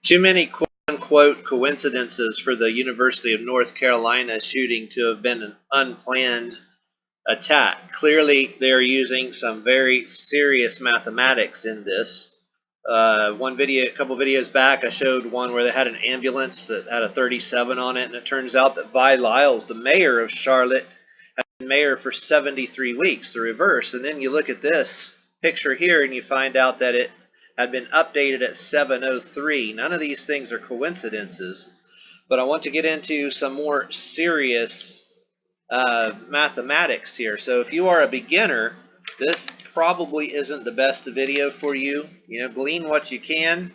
Too many quote-unquote coincidences for the University of North Carolina shooting to have been an unplanned attack. Clearly, they're using some very serious mathematics in this. A couple videos back, I showed one where they had an ambulance that had a 37 on it, and it turns out that Vi Lyles, the mayor of Charlotte, had been mayor for 73 weeks, the reverse. And then you look at this picture here, and you find out that it had been updated at 7:03. None of these things are coincidences, but I want to get into some more serious mathematics here. So if you are a beginner, this probably isn't the best video for you. You know, glean what you can,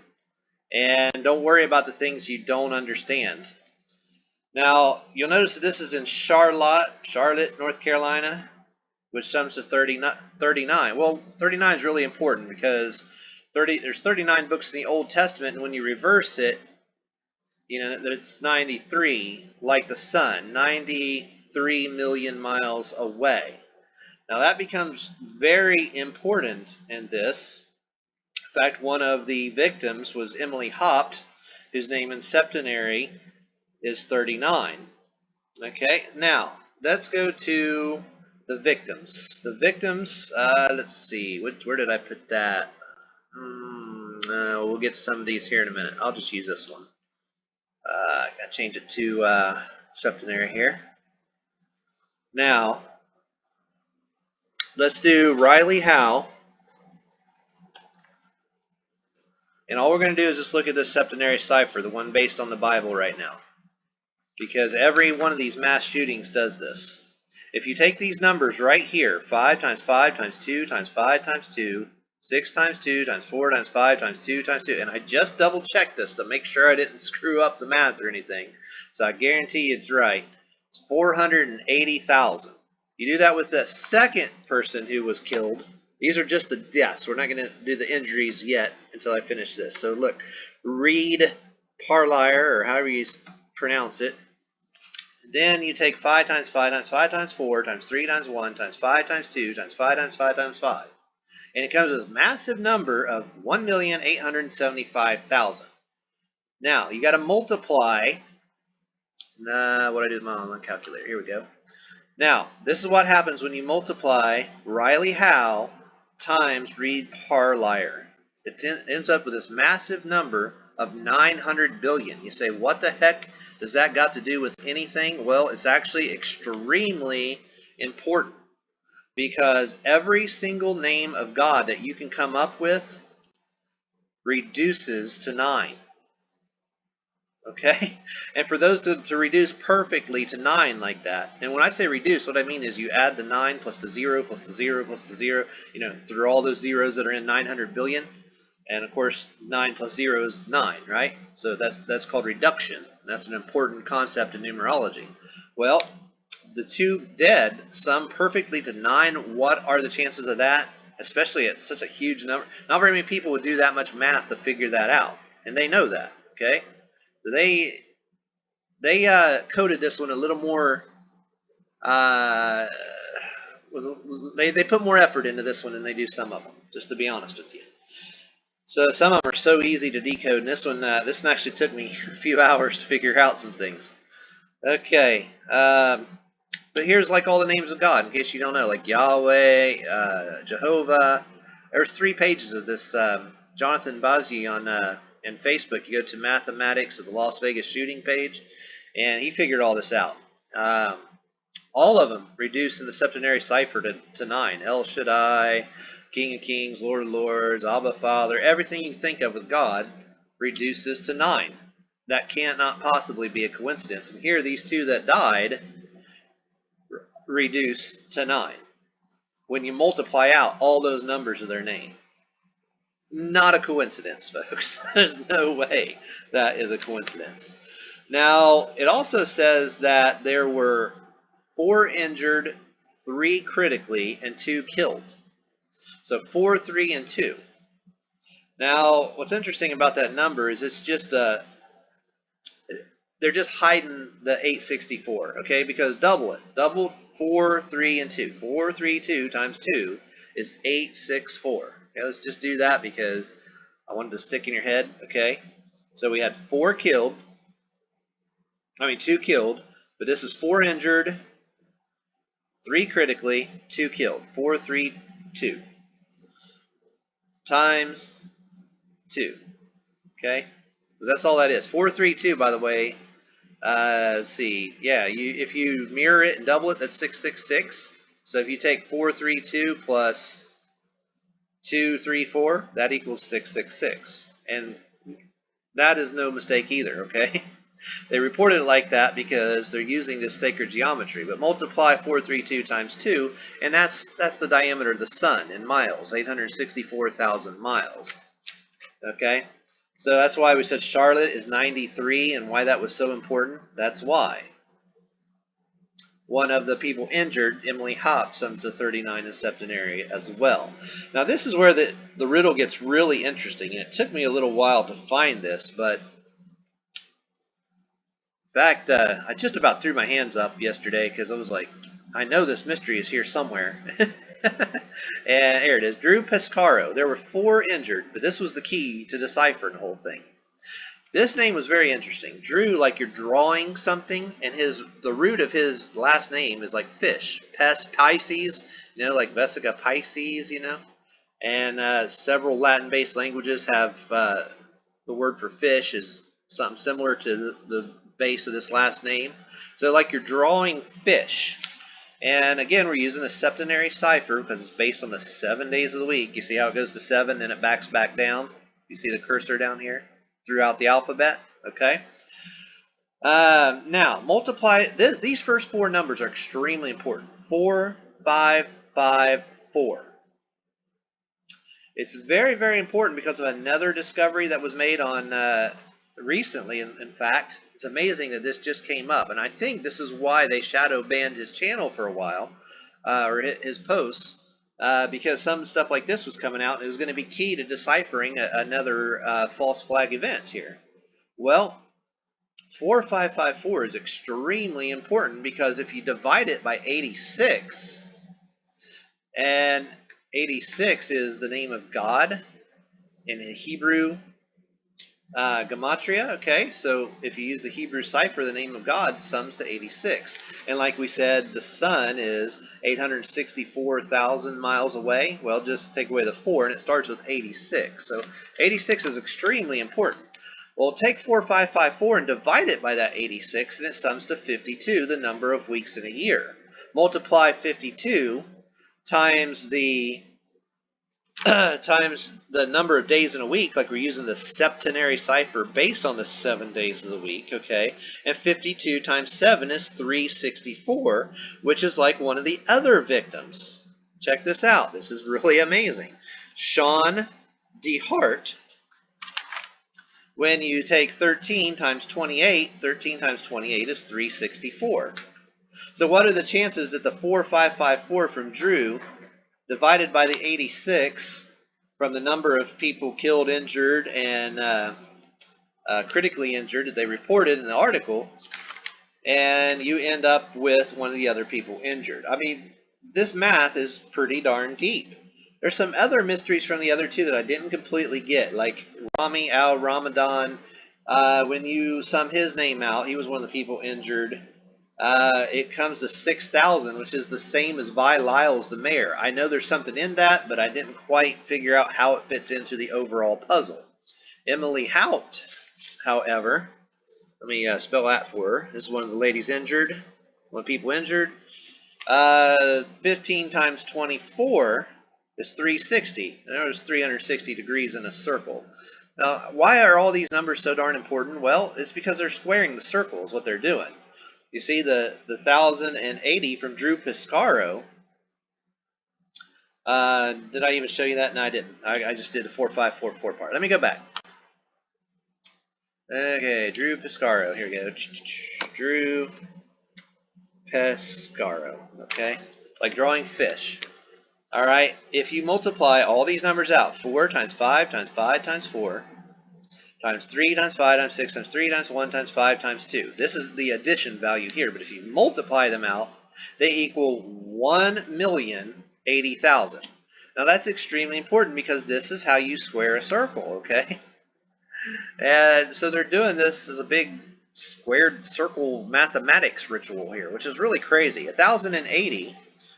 and don't worry about the things you don't understand. Now, you'll notice that this is in Charlotte, North Carolina, which sums to 39. Well, 39 is really important because there's 39 books in the Old Testament, and when you reverse it, you know that it's 93, like the sun, 93 million miles away. Now that becomes very important in this. In fact, one of the victims was Emily Hopt, whose name in septenary is 39. Okay, now let's go to the victims. The victims, let's see, where did I put that? We'll get to some of these here in a minute. I'll just use this one. I gotta change it to septenary here. Now, let's do Riley Howe. And all we're going to do is just look at this septenary cipher, the one based on the Bible right now. Because every one of these mass shootings does this. If you take these numbers right here, 5 times 5 times 2 times 5 times 2, 6 times 2 times 4 times 5 times 2 times 2, and I just double checked this to make sure I didn't screw up the math or anything, so I guarantee it's right. It's 480,000. You do that with the second person who was killed. These are just the deaths. We're not going to do the injuries yet until I finish this. So look, Reed Parlier, or however you pronounce it. Then you take 5 times 5 times 5 times 4 times 3 times 1 times 5 times 2 times 5 times 5 times 5. And it comes with a massive number of 1,875,000. Now, you got to multiply. What I did with my online calculator. Here we go. Now, this is what happens when you multiply Riley Howe times Reed Parlier. It ends up with this massive number of 900 billion. You say, what the heck does that got to do with anything? Well, it's actually extremely important, because every single name of God that you can come up with reduces to 9. Okay? And for those to reduce perfectly to 9 like that, and when I say reduce, what I mean is you add the 9 plus the 0 plus the 0 plus the 0, you know, through all those zeros that are in 900 billion. And of course, 9 plus 0 is 9, right? So that's called reduction. That's an important concept in numerology. Well, the two dead sum perfectly to 9. What are the chances of that? Especially at such a huge number. Not very many people would do that much math to figure that out. And they know that, okay? They coded this one a little more, they put more effort into this one than they do some of them, just to be honest with you. So some of them are so easy to decode, and this one actually took me a few hours to figure out some things. Okay, but here's like all the names of God, in case you don't know, like Yahweh, Jehovah. There's 3 pages of this. Jonathan Bazzi on Facebook. You go to Mathematics of the Las Vegas Shooting page, and he figured all this out. All of them reduce in the septenary cipher to 9. El Shaddai, King of Kings, Lord of Lords, Abba Father, everything you can think of with God reduces to 9. That cannot possibly be a coincidence. And here, these 2 that died reduce to 9 when you multiply out all those numbers of their name. Not a coincidence, folks. There's no way that is a coincidence. Now, it also says that there were 4 injured, 3 critically, and 2 killed. So 4, 3, and 2. Now, what's interesting about that number is it's just they're just hiding the 864, okay? Because double it. Double 4, 3, and 2. 4, 3, 2 times 2 is 864. Okay, let's just do that because I wanted to stick in your head, okay? So we had 4 killed, 2 killed, but this is 4 injured, 3 critically, 2 killed. 4, 3, 2 times 2. Okay? That's all that is. 4, 3, 2, by the way. Let's see. Yeah, if you mirror it and double it, that's 666. So if you take 4, 3, 2 plus 2, 3, 4, that equals 666. And that is no mistake either, okay? They reported it like that because they're using this sacred geometry. But multiply 432 times 2, and that's the diameter of the sun in miles, 864,000 miles. Okay? So that's why we said Charlotte is 93, and why that was so important. That's why. One of the people injured, Emily Hop, sums to 39 in septenary as well. Now this is where the riddle gets really interesting, and it took me a little while to find this, but in fact, I just about threw my hands up yesterday because I was like, I know this mystery is here somewhere. And here it is, Drew Pescaro. There were 4 injured, but this was the key to deciphering the whole thing. This name was very interesting. Drew, like you're drawing something, and the root of his last name is like fish. Pisces, like Vesica Pisces, And several Latin-based languages have the word for fish is something similar to the base of this last name. So like you're drawing fish. And again, we're using the septenary cipher because it's based on the 7 days of the week. You see how it goes to 7, then it backs back down? You see the cursor down here? Throughout the alphabet, okay? Now, multiply, these first 4 numbers are extremely important. 4, 5, 5, 4. It's very, very important because of another discovery that was made on recently, in fact. It's amazing that this just came up, and I think this is why they shadow banned his channel for a while, or his posts. Because some stuff like this was coming out, and it was going to be key to deciphering another false flag event here. Well, 4554 is extremely important because if you divide it by 86, and 86 is the name of God in Hebrew gematria, okay, so if you use the Hebrew cipher, the name of God sums to 86. And like we said, the sun is 864,000 miles away. Well, just take away the 4, and it starts with 86. So 86 is extremely important. Well, take 4554 and divide it by that 86, and it sums to 52, the number of weeks in a year. Multiply 52 times the number of days in a week, like we're using the septenary cipher based on the 7 days of the week, okay? And 52 times 7 is 364, which is like one of the other victims. Check this out. This is really amazing. Sean DeHart, when you take 13 times 28, 13 times 28 is 364. So what are the chances that the 4554 from Drew divided by the 86 from the number of people killed, injured, and critically injured that they reported in the article, and you end up with one of the other people injured? I mean, this math is pretty darn deep. There's some other mysteries from the other 2 that I didn't completely get, like Rami al-Ramadan. When you sum his name out, he was one of the people injured. It comes to 6,000, which is the same as Vi Lyles, the mayor. I know there's something in that, but I didn't quite figure out how it fits into the overall puzzle. Emily Haupt, however, let me spell that for her. This is one of the ladies injured, one of the people injured. 15 times 24 is 360. And there's 360 degrees in a circle. Now, why are all these numbers so darn important? Well, it's because they're squaring the circle is what they're doing. You see the 1080 from Drew Pescaro. Did I even show you that? No, I didn't. I just did the 4544 part. Let me go back. Okay, Drew Pescaro. Here we go. Drew Pescaro. Okay, like drawing fish. All right. If you multiply all these numbers out, 4 times 5 times 5 times 4 times 3 times 5 times 6 times 3 times 1 times 5 times 2. This is the addition value here, but if you multiply them out, they equal 1,080,000. Now that's extremely important because this is how you square a circle, okay? And so they're doing this as a big squared circle mathematics ritual here, which is really crazy. 1,080,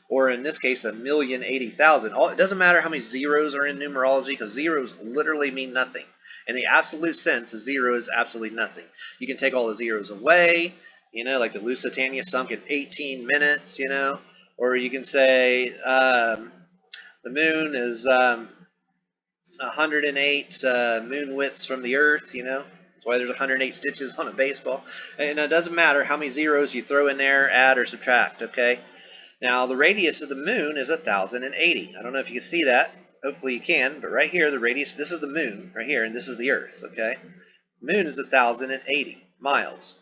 or in this case, 1,080,000. It doesn't matter how many zeros are in numerology, because zeros literally mean nothing. In the absolute sense, a zero is absolutely nothing. You can take all the zeros away, like the Lusitania sunk in 18 minutes, or you can say the moon is 108 moon widths from the Earth, That's why there's 108 stitches on a baseball. And it doesn't matter how many zeros you throw in there, add or subtract, okay? Now, the radius of the moon is 1,080. I don't know if you can see that. Hopefully you can, but right here, the radius, this is the moon, right here, and this is the Earth, okay? The moon is 1,080 miles.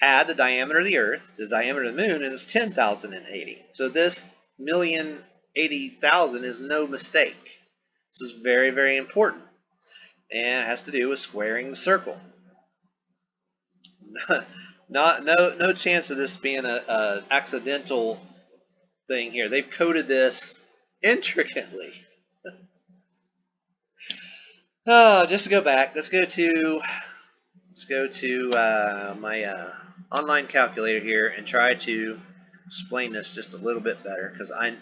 Add the diameter of the Earth to the diameter of the moon, and it's 10,080. So this 1,080,000 is no mistake. This is very, very important, and it has to do with squaring the circle. No chance of this being a accidental thing here. They've coded this intricately. Oh, just to go back, let's go to my online calculator here and try to explain this just a little bit better, because I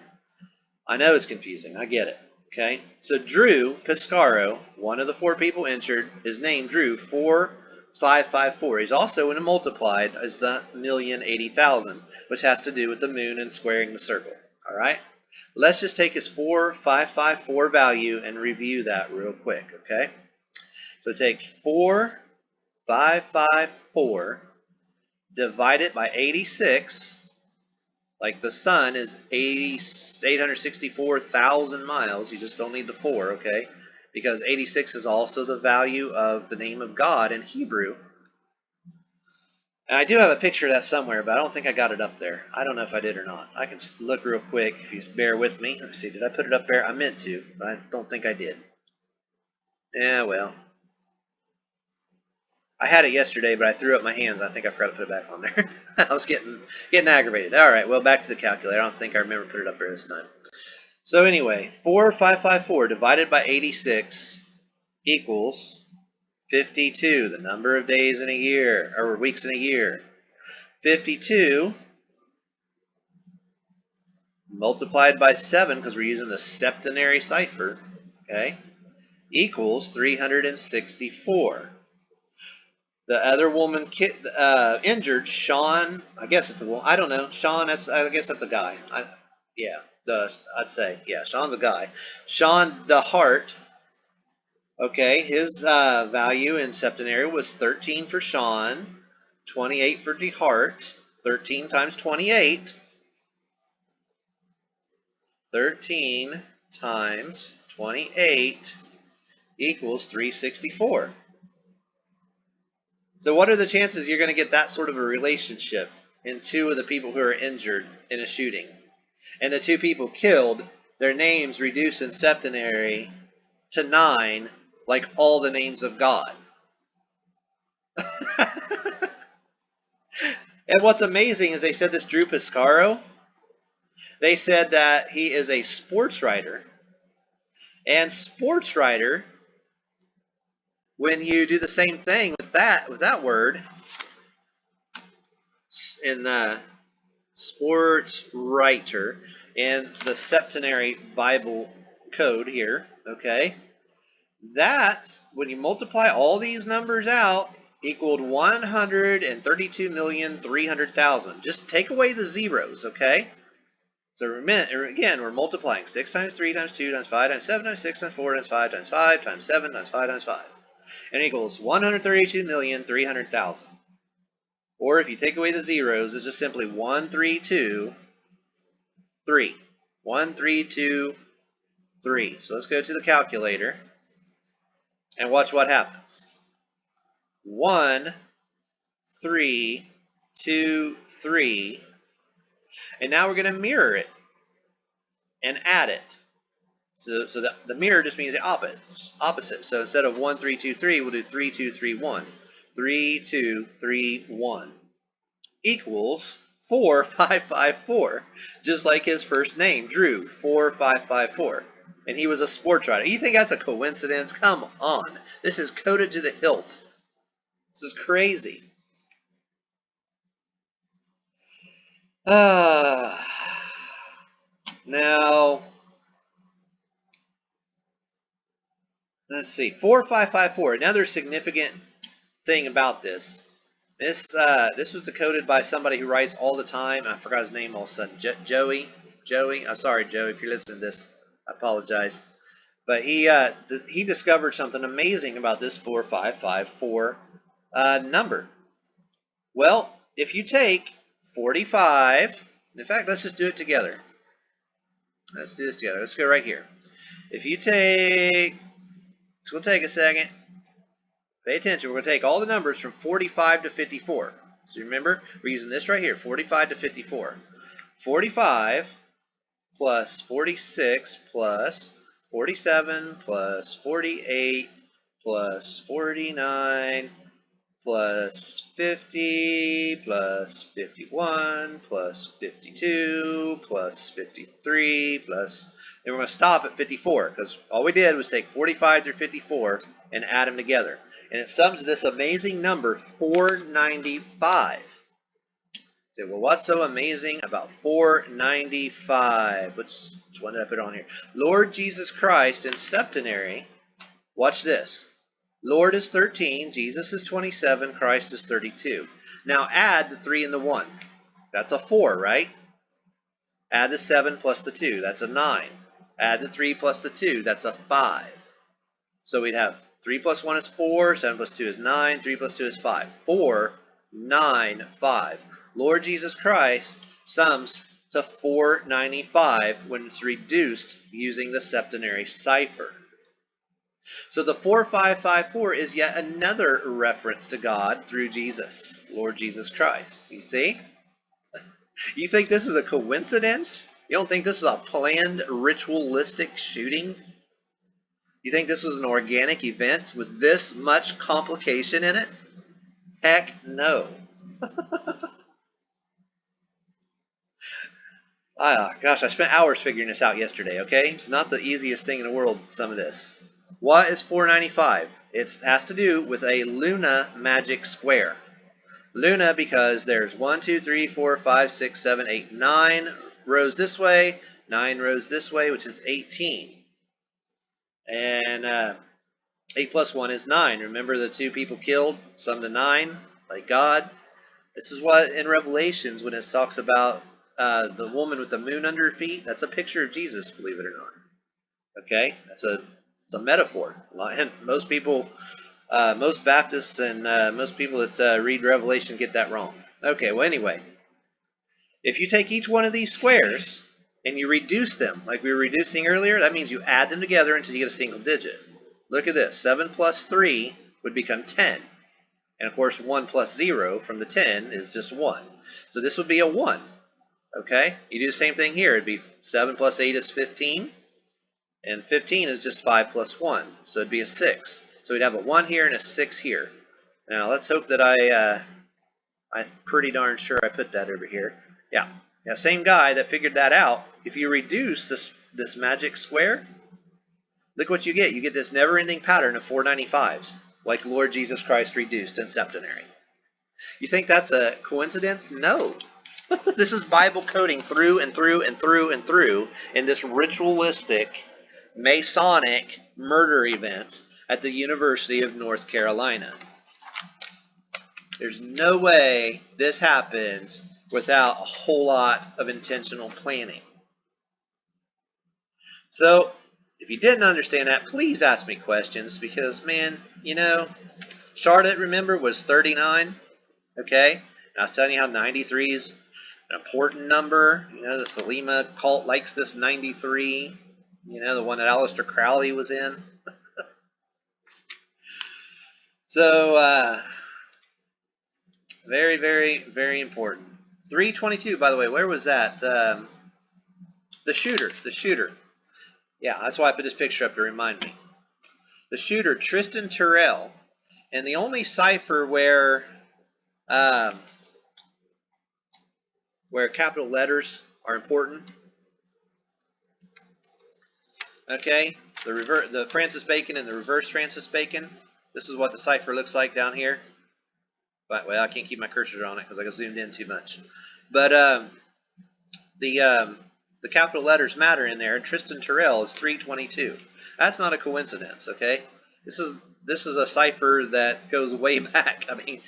know it's confusing. I get it. Okay, so Drew Pescaro, one of the 4 people injured, is named Drew 4554. He's also when it multiplied as the 1,080,000, which has to do with the moon and squaring the circle. All right, let's just take his 4554 value and review that real quick. Okay, so take 4554 divided by 86. Like the sun is 864,000 miles. You just don't need the 4, okay? Because 86 is also the value of the name of God in Hebrew. And I do have a picture of that somewhere, but I don't think I got it up there. I don't know if I did or not. I can look real quick if you bear with me. Let me see. Did I put it up there? I meant to, but I don't think I did. Yeah, well. I had it yesterday, but I threw up my hands. I think I forgot to put it back on there. I was getting aggravated. All right, well, back to the calculator. I don't think I remember to put it up there this time. So anyway, 4554 divided by 86 equals 52, the number of days in a year, or weeks in a year. 52 multiplied by 7, because we're using the septenary cipher, okay, equals 364. The other woman injured, Sean, I guess it's a woman, I don't know, Sean, I guess that's a guy. I'd say, yeah, Sean's a guy. Sean DeHart, okay, his value in septenary was 13 for Sean, 28 for DeHart, 13 times 28, 13 times 28 equals 364. So what are the chances you're going to get that sort of a relationship in 2 of the people who are injured in a shooting? And the 2 people killed, their names reduced in septenary to 9, like all the names of God. And what's amazing is they said this Drew Pescaro, they said that he is a sports writer. And sports writer, when you do the same thing with that word in sports writer in the septenary Bible code here, okay, that's when you multiply all these numbers out equaled 132,300,000. Just take away the zeros, okay? So again, we're multiplying 6 times 3 times 2 times 5 times 7 times 6 times 4 times 5 times 5 times 7 times 5 times 5. And it equals 132,300,000. Or if you take away the zeros, it's just simply 132,3. 132,3. So let's go to the calculator and watch what happens. 1, 3, 2, 3. And now we're going to mirror it and add it. So the mirror just means the opposite. So instead of 1, 3, 2, 3, we'll do 3, 2, 3, 1. 3, 2, 3, 1 equals 4, 5, 5, 4. Just like his first name, Drew, 4, 5, 5, 4. and he was a sports writer. You think that's a coincidence? Come on. This is coded to the hilt. This is crazy. Now, let's see. 4554. Another significant thing about this. This was decoded by somebody who writes all the time. I forgot his name all of a sudden. Joey. I'm sorry, Joey, if you're listening to this. I apologize. But he discovered something amazing about this 4554 number. Well, if you take 45, in fact, let's just do it together. Let's do this together. Let's go right here. If you take, it's going to take a second. Pay attention. We're going to take all the numbers from 45 to 54. So remember, we're using this right here, 45 to 54. 45 plus 46 plus 47 plus 48 plus 49 plus 50 plus 51 plus 52 plus 53 plus, and we're going to stop at 54 because all we did was take 45 through 54 and add them together. And it sums to this amazing number, 495. Say, well, what's so amazing about 495? Which one did I put on here? Lord Jesus Christ in septenary. Watch this. Lord is 13, Jesus is 27, Christ is 32. Now add the 3 and the 1. That's a 4, right? Add the 7 plus the 2. That's a 9. Add the 3 plus the 2. That's a 5. So we'd have 3 plus 1 is 4, 7 plus 2 is 9, 3 plus 2 is 5. 4, 9, 5. Lord Jesus Christ sums to 495 when it's reduced using the septenary cipher. So the 4554 is yet another reference to God through Jesus, Lord Jesus Christ. You see? You think this is a coincidence? You don't think this is a planned ritualistic shooting? You think this was an organic event with this much complication in it? Heck no. Gosh, I spent hours figuring this out yesterday, okay? It's not the easiest thing in the world, some of this. What is 495? It has to do with a Luna magic square. Luna because there's 1, 2, 3, 4, 5, 6, 7, 8, 9 rows this way, 9 rows this way, which is 18. And 8 plus 1 is 9. Remember the 2 people killed, summed to 9, like God? This is what in Revelations, when it talks about the woman with the moon under her feet, that's a picture of Jesus, believe it or not. Okay? It's a metaphor. And most people, most Baptists and most people that read Revelation get that wrong. Okay, well anyway, if you take each one of these squares and you reduce them, like we were reducing earlier, that means you add them together until you get a single digit. Look at this. 7 plus 3 would become 10. And of course, 1 plus 0 from the 10 is just 1. So this would be a 1. Okay? You do the same thing here. It'd be 7 plus 8 is 15. And 15 is just 5 plus 1. So it'd be a 6. So we'd have a 1 here and a 6 here. Now let's hope that I'm pretty darn sure I put that over here. Yeah. Now same guy that figured that out. If you reduce this magic square, look what you get. You get this never-ending pattern of 495s, like Lord Jesus Christ reduced in septenary. You think that's a coincidence? No. This is Bible coding through and through and through and through in this ritualistic Masonic murder events at the University of North Carolina. There's no way this happens without a whole lot of intentional planning. So, if you didn't understand that, please ask me questions because, man, you know, Charlotte, remember, was 39, okay? And I was telling you how 93 is an important number. You know, the Thelema cult likes this 93. You know, the one that Aleister Crowley was in. So, very, very, very important. 322, by the way, where was that? The shooter. Yeah, that's why I put this picture up to remind me. The shooter, Tristan Terrell. And the only cipher where capital letters are important. Okay, the Francis Bacon and the reverse Francis Bacon. This is what the cipher looks like down here. But, well, I can't keep my cursor on it because I got zoomed in too much. But the capital letters matter in there, and Tristan Terrell is 322. That's not a coincidence, okay? This is a cipher that goes way back. I mean,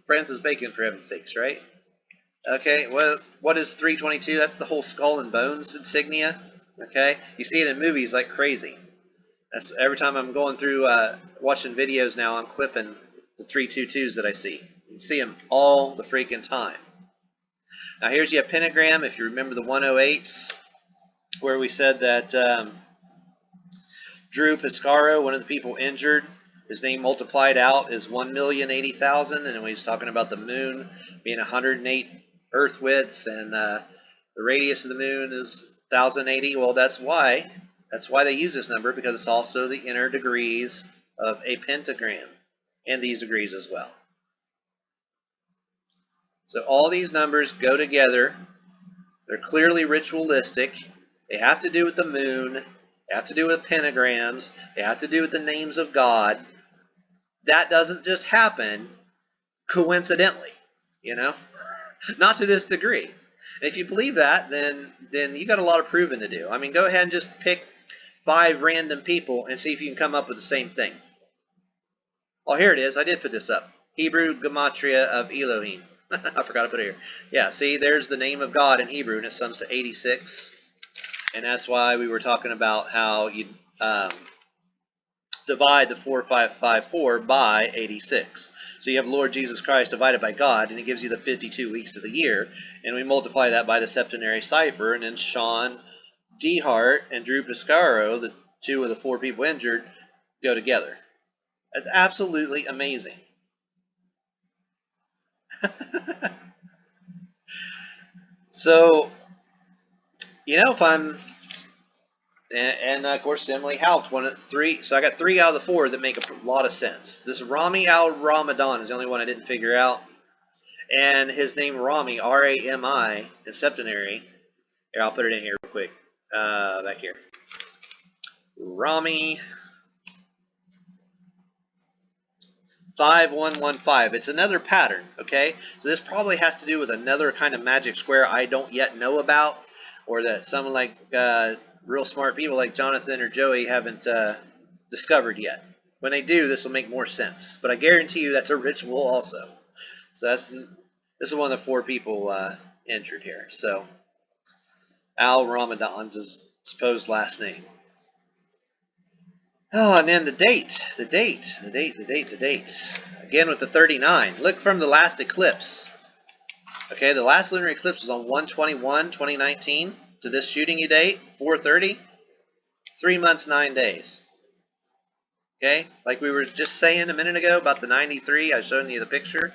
Francis Bacon, for heaven's sakes, right? Okay, well, what is 322? That's the whole skull and bones insignia. Okay, you see it in movies like crazy. That's every time I'm going through watching videos now, I'm clipping the 322s that I see. You see them all the freaking time. Now here's your pentagram. If you remember the 108s, where we said that Drew Piscaro, one of the people injured, his name multiplied out is 1,080,000, and then we was talking about the moon being 108 Earth widths, and the radius of the moon is 1,080. Well, that's why they use this number, because it's also the inner degrees of a pentagram, and these degrees as well. So all these numbers go together. They're clearly ritualistic. They have to do with the moon. They have to do with pentagrams. They have to do with the names of God. That doesn't just happen coincidentally, not to this degree. And if you believe that, then you got a lot of proving to do. I mean, go ahead and just pick 5 random people and see if you can come up with the same thing. Oh, here it is. I did put this up. Hebrew gematria of Elohim. I forgot to put it here. Yeah, see, there's the name of God in Hebrew, and it sums to 86. And that's why we were talking about how you divide the 4554 by 86. So you have Lord Jesus Christ divided by God, and it gives you the 52 weeks of the year. And we multiply that by the septenary cipher, and then Sean Dehart and Drew Piscaro, the 2 of the 4 people injured, go together. That's absolutely amazing. So, if I'm, and of course Emily helped, 1 of 3, so I got 3 out of the 4 that make a lot of sense. This Rami al-Ramadan is the only one I didn't figure out, and his name Rami, R-A-M-I, in septenary. Here, I'll put it in here real quick, back here. Rami 5115. It's another pattern, okay? So this probably has to do with another kind of magic square I don't yet know about, or that someone like real smart people like Jonathan or Joey haven't discovered yet. When they do, this will make more sense. But I guarantee you that's a ritual also. So this is one of the 4 people injured here. So Al-Ramadan's his supposed last name. Oh, and then the date. Again with the 39. Look from the last eclipse. Okay, the last lunar eclipse was on 1/21/2019 to this shooting you date, 4:30. 3 months, 9 days. Okay, like we were just saying a minute ago about the 93. I was showing you the picture.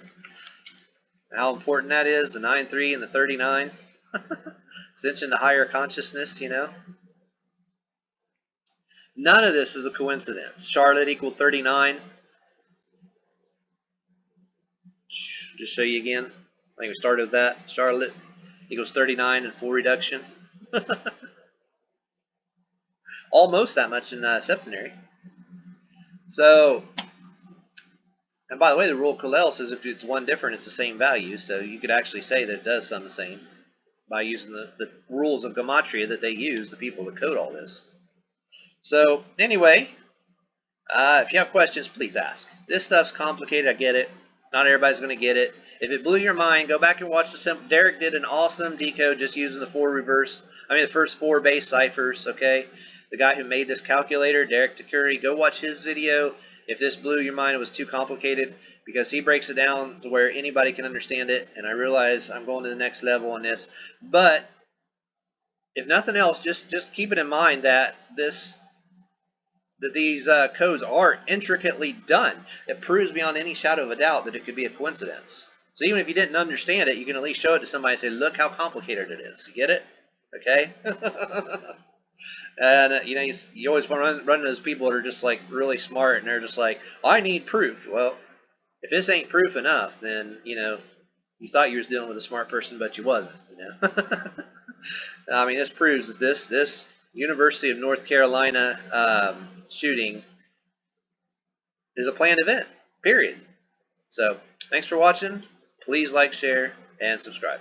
How important that is, the 9-3 and the 39. Ascension to higher consciousness, None of this is a coincidence. Charlotte equaled 39. Just show you again. I think we started with that. Charlotte equals 39 in full reduction. Almost that much in septenary. So, and by the way, the rule of Kalel says if it's one different, it's the same value. So you could actually say that it does sum the same by using the rules of gematria that they use, the people that code all this. So anyway, if you have questions, please ask. This stuff's complicated, I get it. Not everybody's going to get it. If it blew your mind, go back and watch the simple. Derek did an awesome decode just using the first 4 base ciphers, okay? The guy who made this calculator, Derek Takuri, go watch his video. If this blew your mind, it was too complicated, because he breaks it down to where anybody can understand it, and I realize I'm going to the next level on this. But if nothing else, just keep it in mind that these codes are intricately done. It proves beyond any shadow of a doubt that it could be a coincidence. So even if you didn't understand it, you can at least show it to somebody and say, look how complicated it is. You get it? Okay? And you always want to run into those people that are just like really smart, and they're just like, I need proof. Well, if this ain't proof enough, then you thought you was dealing with a smart person, but you wasn't. I mean, this proves that this University of North Carolina shooting is a planned event, period. So, thanks for watching. Please like, share, and subscribe.